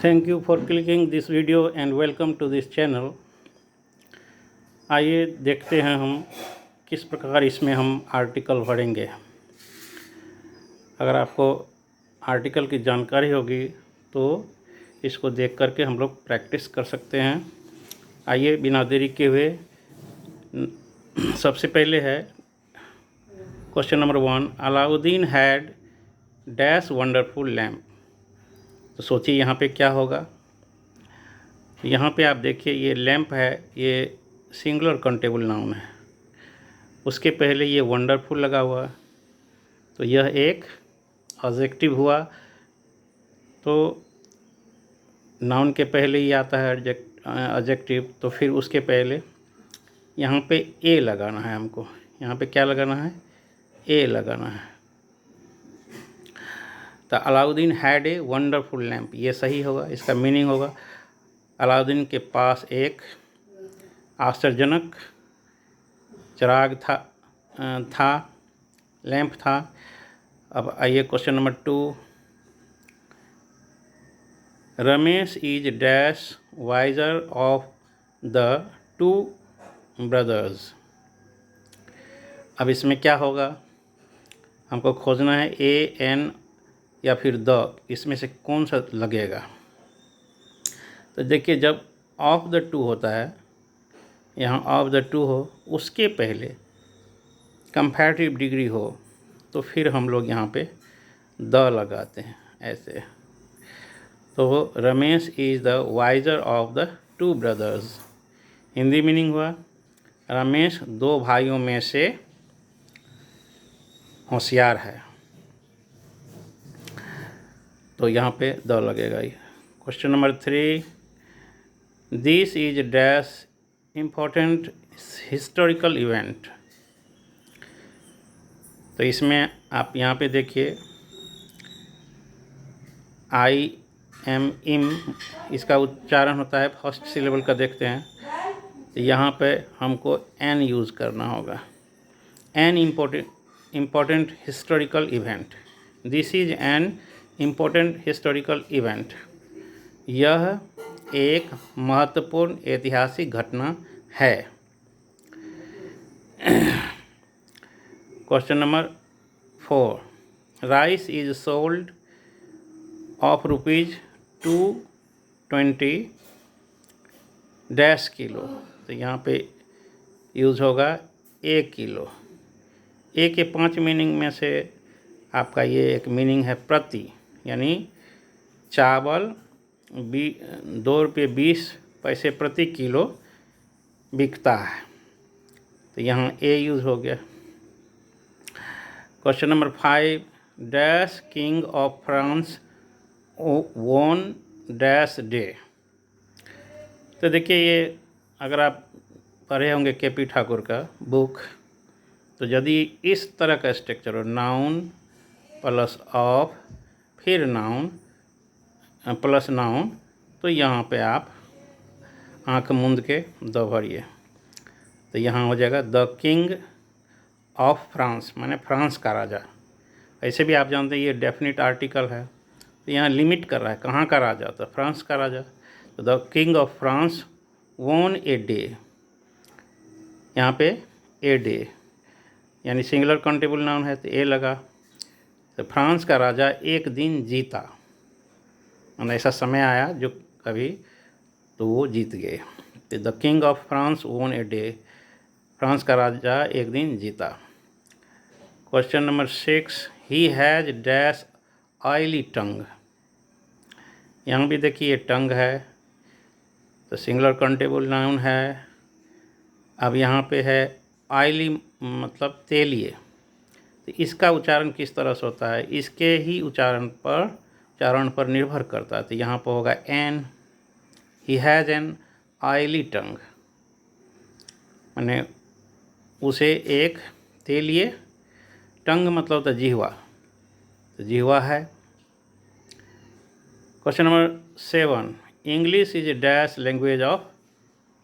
Thank you for clicking this video and welcome to this channel। आइए देखते हैं हम किस प्रकार इसमें हम आर्टिकल पढ़ेंगे। अगर आपको आर्टिकल की जानकारी होगी तो इसको देख करके हम लोग प्रैक्टिस कर सकते हैं। आइए बिना देरी के हुए सबसे पहले है question number 1, Alauddin had dash wonderful lamp. तो सोचिए यहाँ पे क्या होगा। यहाँ पे आप देखिए ये लैम्प है, ये सिंगुलर काउंटेबल नाउन है, उसके पहले ये वंडरफुल लगा हुआ, तो यह एक एडजेक्टिव हुआ। तो नाउन के पहले ही आता है एडजेक्टिव, तो फिर उसके पहले यहाँ पे ए लगाना है हमको। यहाँ पे क्या लगाना है? ए लगाना है। तो Alauddin had a wonderful lamp, ये सही होगा। इसका मीनिंग होगा अलाउद्दीन के पास एक आश्चर्यजनक चिराग था, लैंप था। अब आइए question number 2, Ramesh is dash wiser of the two brothers. अब इसमें क्या होगा, हमको खोजना है ए, एन या फिर द, इसमें से कौन सा लगेगा। तो देखिए जब ऑफ द टू होता है, यहाँ ऑफ द टू हो, उसके पहले कंपैरेटिव डिग्री हो, तो फिर हम लोग यहाँ पे द लगाते हैं ऐसे। तो Ramesh is the wiser of the two brothers. Hindi meaning हुआ रमेश दो भाइयों में से होशियार है, तो यहाँ पे द लगेगा ये। Question number 3, this is dash important historical event. तो इसमें आप यहाँ पे देखिए आई एम इम, इसका उच्चारण होता है, फर्स्ट सिलेबल का देखते हैं। तो यहाँ पे हमको एन यूज़ करना होगा। An important historical event, this is an important historical event. यह एक महत्वपूर्ण ऐतिहासिक घटना है। Question number 4, rice is sold off ₹220 dash kilo. तो यहाँ पे यूज़ होगा 1 किलो। ए के 5 मीनिंग में से आपका ये एक मीनिंग है प्रति, यानी चावल ₹2.20 प्रति किलो बिकता है, तो यहाँ ए यूज़ हो गया। Question number 5, dash king of France won dash day. तो देखिए ये अगर आप पढ़े होंगे के.पी. ठाकुर का बुक, तो यदि इस तरह का स्ट्रक्चर हो, नाउन प्लस ऑफ फिर नाउन प्लस नाउन, तो यहाँ पे आप आँख मूंद के द भरिए, तो यहाँ हो जाएगा द किंग ऑफ फ्रांस, माने फ्रांस का राजा। ऐसे भी आप जानते हैं ये डेफिनेट आर्टिकल है, तो यहाँ लिमिट कर रहा है कहाँ का राजा, तो फ्रांस का राजा। तो the king of France won a day, यहाँ पे ए डे यानी सिंगुलर काउंटेबल नाउन है, तो ए लगा। तो फ्रांस का राजा एक दिन जीता, मतलब ऐसा समय आया जो कभी तो वो जीत गए। तो the king of France won a day, France का राजा एक दिन जीता। Question number 6, he has dash oily tongue. यहाँ भी देखिए टंग है, तो सिंगुलर काउंटेबल नाउन है। अब यहाँ पे है ऑयली मतलब तेलिए, तो इसका उच्चारण किस तरह से होता है, इसके ही उच्चारण पर निर्भर करता है। तो यहाँ पर होगा an, he has an oily tongue, माने उसे एक तेलिए, टंग मतलब तो जिह्वा, तो जिह्वा है। Question number 7, English is dash language of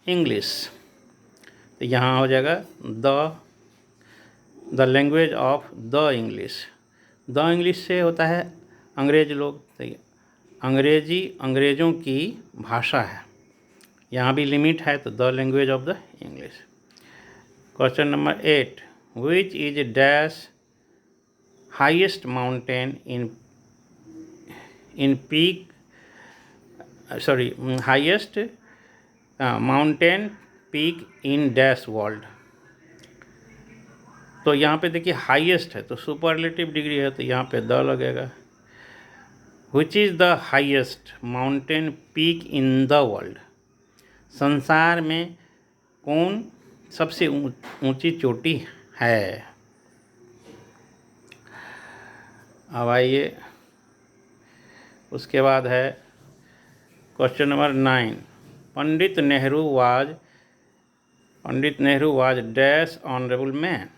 English. तो यहाँ हो जाएगा the language of the English. The English से होता है अंग्रेज लोग, तो अंग्रेजी अंग्रेज़ों की भाषा है। यहाँ भी लिमिट है तो the language of the English. Question number 8, which is dash highest mountain in peak highest mountain peak in dash world. तो यहाँ पे देखिए हाईएस्ट है तो सुपरलेटिव डिग्री है तो यहाँ पे द लगेगा। Which is the highest mountain peak in the world, संसार में कौन सबसे ऊंची चोटी है। अब आइए उसके बाद है question number 9, Pandit Nehru was dash honourable man.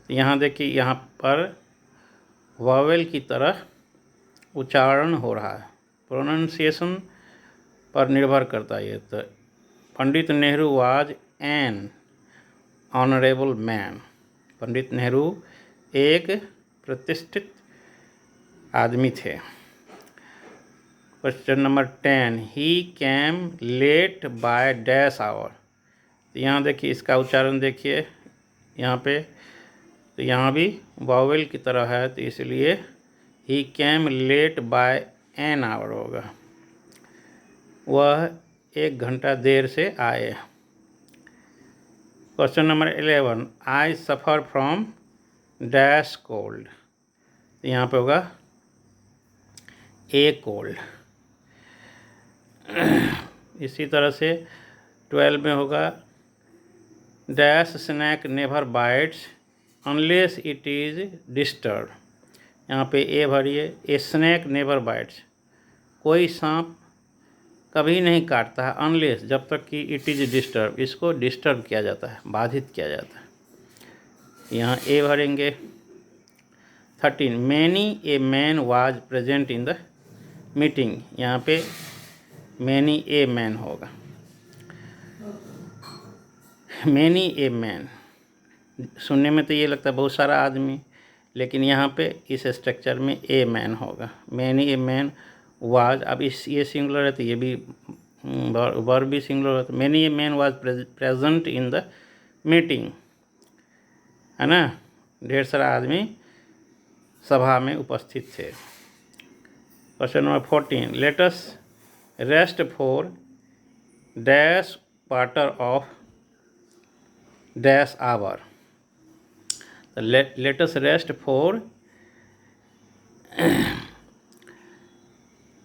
यहाँ देखिए यहाँ पर वावेल की तरह उच्चारण हो रहा है, प्रोनाउंसिएशन पर निर्भर करता है। ये तो Pandit Nehru was an honourable man, Pandit Nehru एक प्रतिष्ठित आदमी थे। Question number 10, he came late by dash hour. तो यहाँ देखिए इसका उच्चारण देखिए यहाँ पे, तो यहाँ भी वावेल की तरह है तो इसलिए ही came late by an hour होगा, वह 1 घंटा देर से आए। Question number 11, I suffer from dash cold. तो यहाँ पे होगा ए कोल्ड। इसी तरह से 12 में होगा dash snake never bites unless it is disturb. यहाँ पे ए भरिए, ए स्नैक नेवर बाइट्स, कोई सांप कभी नहीं काटता है अनलेस, जब तक कि इट इज़ डिस्टर्ब, इसको डिस्टर्ब किया जाता है, बाधित किया जाता है। यहाँ ए भरेंगे। 13, many a man was present in the meeting. यहाँ पे मैनी ए मैन होगा, मैनी ए मैन। सुनने में तो ये लगता है बहुत सारा आदमी, लेकिन यहाँ पे इस स्ट्रक्चर में ए मैन होगा, मैनी ए मैन वाज। अब ये सिंगुलर है तो ये भी वर्ब भी सिंगुलर है, तो many a man was present in the meeting, है ना, ढेर सारा आदमी सभा में उपस्थित थे। Question number 14, let us rest for dash quarter of dash hour. Let us rest for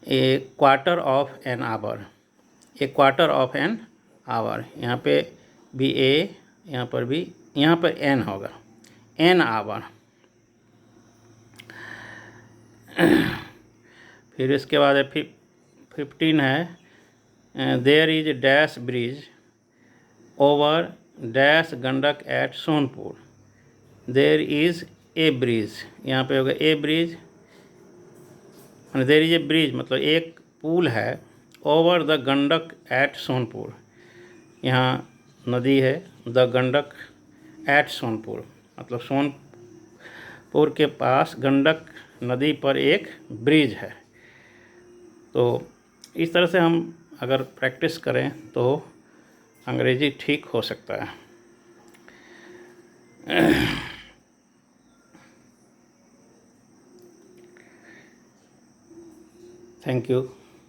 a quarter of an hour, a quarter of an hour. यहाँ पे भी ए, यहाँ पर भी, यहाँ पर एन होगा, एन आवर। फिर इसके बाद है 15 है there is dash bridge over dash Gandak at Sonpur. There is a bridge, यहाँ पे होगा a bridge, there is a bridge मतलब एक पुल है, over the Gandak at Sonpur, यहाँ नदी है, द गंडक एट सोनपुर मतलब सोनपुर के पास गंडक नदी पर एक ब्रिज है। तो इस तरह से हम अगर प्रैक्टिस करें तो अंग्रेजी ठीक हो सकता है। Thank you.